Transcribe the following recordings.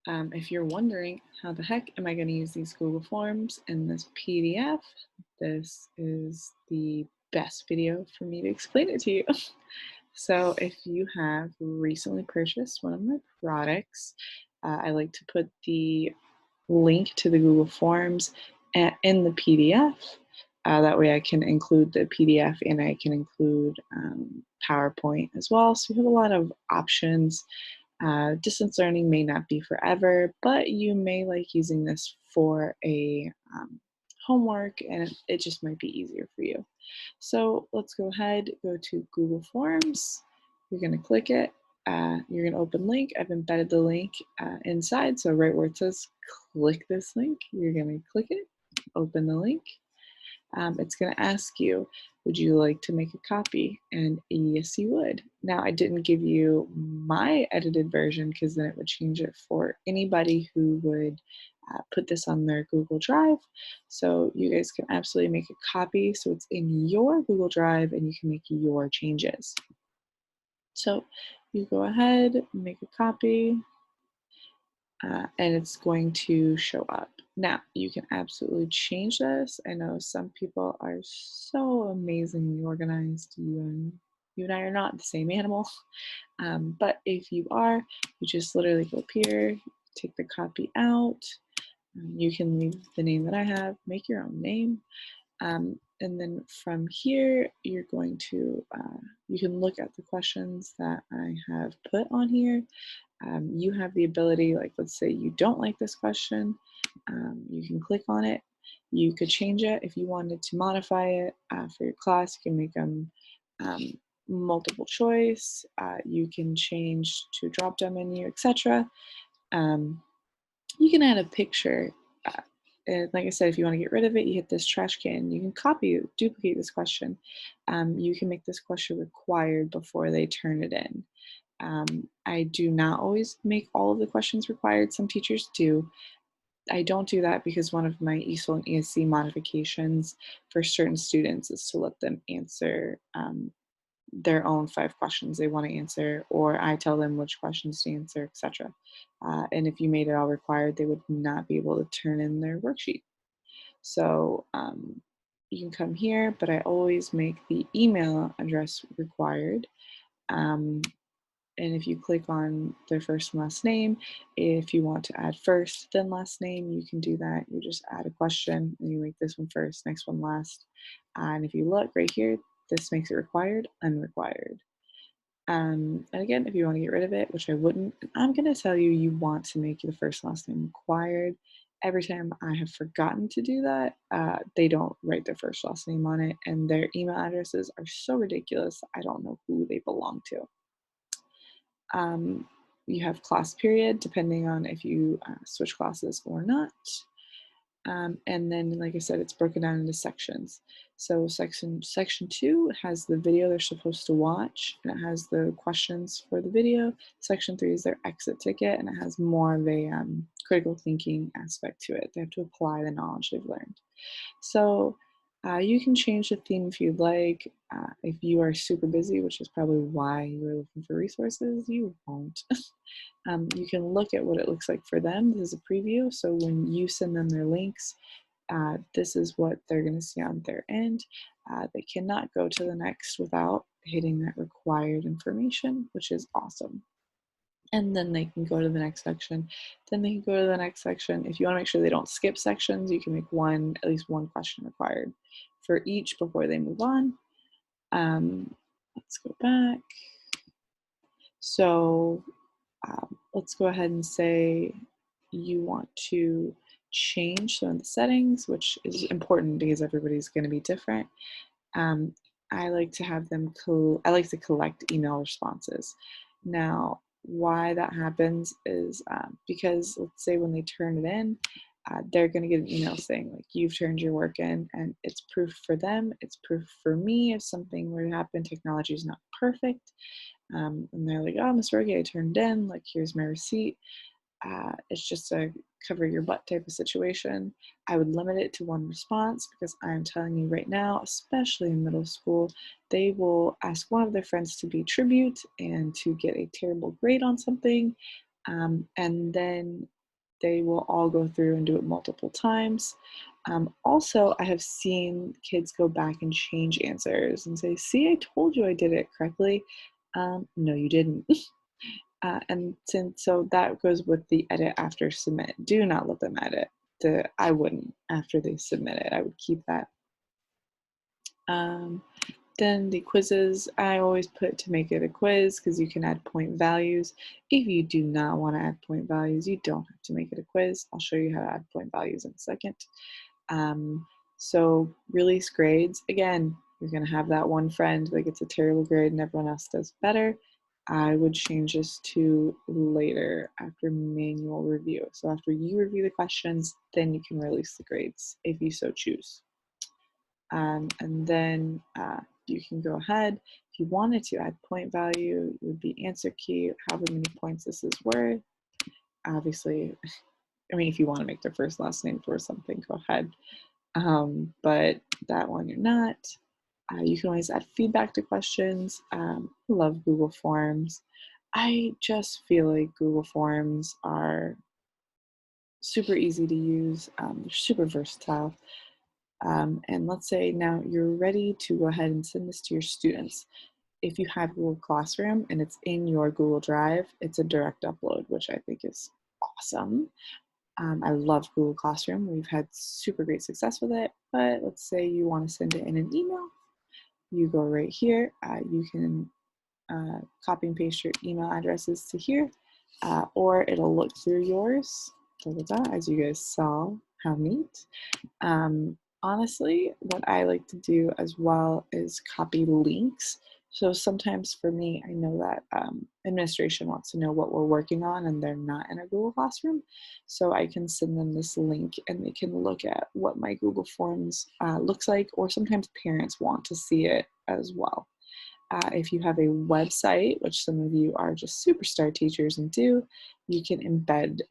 If you're wondering how the heck am I going to use these Google Forms in this PDF, this is the best video for me to explain it to you. So if you have recently purchased one of my products, I like to put the link to the Google Forms in the PDF. That way I can include the PDF and I can include PowerPoint as well. So we have a lot of options. Distance learning may not be forever, but you may like using this for a homework and it just might be easier for you. So let's go ahead, go to Google Forms. You're going to click it. You're going to open link. I've embedded the link inside. So right where it says click this link, you're going to click it, open the link. It's going to ask you, would you like to make a copy? And yes, you would. Now, I didn't give you my edited version because then it would change it for anybody who would put this on their Google Drive. So you guys can absolutely make a copy so it's in your Google Drive and you can make your changes. So you go ahead, make a copy, and it's going to show up. Now, you can absolutely change this. I know some people are so amazingly organized. You and I are not the same animal. But if you are, you just literally go up here, take the copy out. You can leave the name that I have, make your own name. And then from here, you're going to, you can look at the questions that I have put on here. You have the ability, like let's say you don't like this question, you can click on it. You could change it if you wanted to modify it for your class. You can make them multiple choice. You can change to drop down menu, etc. You can add a picture. And like I said, if you want to get rid of it, you hit this trash can. You can copy, duplicate this question. You can make this question required before they turn it in. I do not always make all of the questions required. Some teachers do. I don't do that because one of my ESOL and ESC modifications for certain students is to let them answer their own 5 questions they want to answer, or I tell them which questions to answer, etc. And if you made it all required, they would not be able to turn in their worksheet. So you can come here, but I always make the email address required. And if you click on their first and last name, if you want to add first, then last name, you can do that. You just add a question and you make this one first, next one last. And if you look right here, this makes it required, unrequired. And again, if you want to get rid of it, which I wouldn't, I'm going to tell you, you want to make the first and last name required. Every time I have forgotten to do that, they don't write their first last name on it, and their email addresses are so ridiculous, I don't know who they belong to. You have class period, depending on if you switch classes or not. And then, like I said, it's broken down into sections. So section 2 has the video they're supposed to watch, and it has the questions for the video. Section 3 is their exit ticket, and it has more of a critical thinking aspect to it. They have to apply the knowledge they've learned. So you can change the theme if you'd like. If you are super busy, which is probably why you're looking for resources, you won't. You can look at what it looks like for them. This is a preview, so when you send them their links, this is what they're going to see on their end. They cannot go to the next without hitting that required information, which is awesome. And then they can go to the next section. Then they can go to the next section. If you want to make sure they don't skip sections, you can make at least one question required for each before they move on. Let's go back. So let's go ahead and say you want to change some of the settings, which is important because everybody's going to be different. I like to have them, I like to collect email responses. Now, why that happens is because let's say when they turn it in, they're going to get an email saying like you've turned your work in, and it's proof for them, it's proof for me if something were to happen. Technology is not perfect, and they're like, oh, Miss Rogie, I turned in, like here's my receipt. It's just a cover your butt type of situation. I would limit it to one response because I'm telling you right now, especially in middle school, they will ask one of their friends to be tribute and to get a terrible grade on something. And then they will all go through and do it multiple times. Also, I have seen kids go back and change answers and say, see, I told you I did it correctly. No, you didn't. And so that goes with the edit after submit. Do not let them edit. I wouldn't after they submit it. I would keep that. Then the quizzes, I always put to make it a quiz because you can add point values. If you do not want to add point values, you don't have to make it a quiz. I'll show you how to add point values in a second. So release grades, again, you're going to have that one friend that gets a terrible grade and everyone else does better. I would change this to later after manual review. So after you review the questions, then you can release the grades if you so choose. And then you can go ahead. If you wanted to add point value, it would be answer key, however many points this is worth. Obviously, I mean, if you want to make their first last name for something, go ahead. But that one you're not. You can always add feedback to questions. I love Google Forms. I just feel like Google Forms are super easy to use. They're super versatile. And let's say now you're ready to go ahead and send this to your students. If you have Google Classroom and it's in your Google Drive, it's a direct upload, which I think is awesome. I love Google Classroom. We've had super great success with it, but let's say you want to send it in an email. You go right here. You can copy and paste your email addresses to here, or it'll look through yours, as you guys saw. How neat. Honestly, what I like to do as well is copy links. So sometimes for me, I know that administration wants to know what we're working on and they're not in a Google Classroom. So I can send them this link and they can look at what my Google Forms looks like, or sometimes parents want to see it as well. If you have a website, which some of you are just superstar teachers and do, you can embed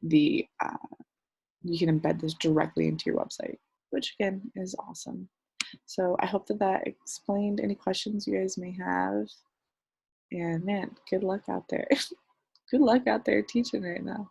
this directly into your website, which again is awesome. So I hope that explained any questions you guys may have. And man, good luck out there. Good luck out there teaching right now.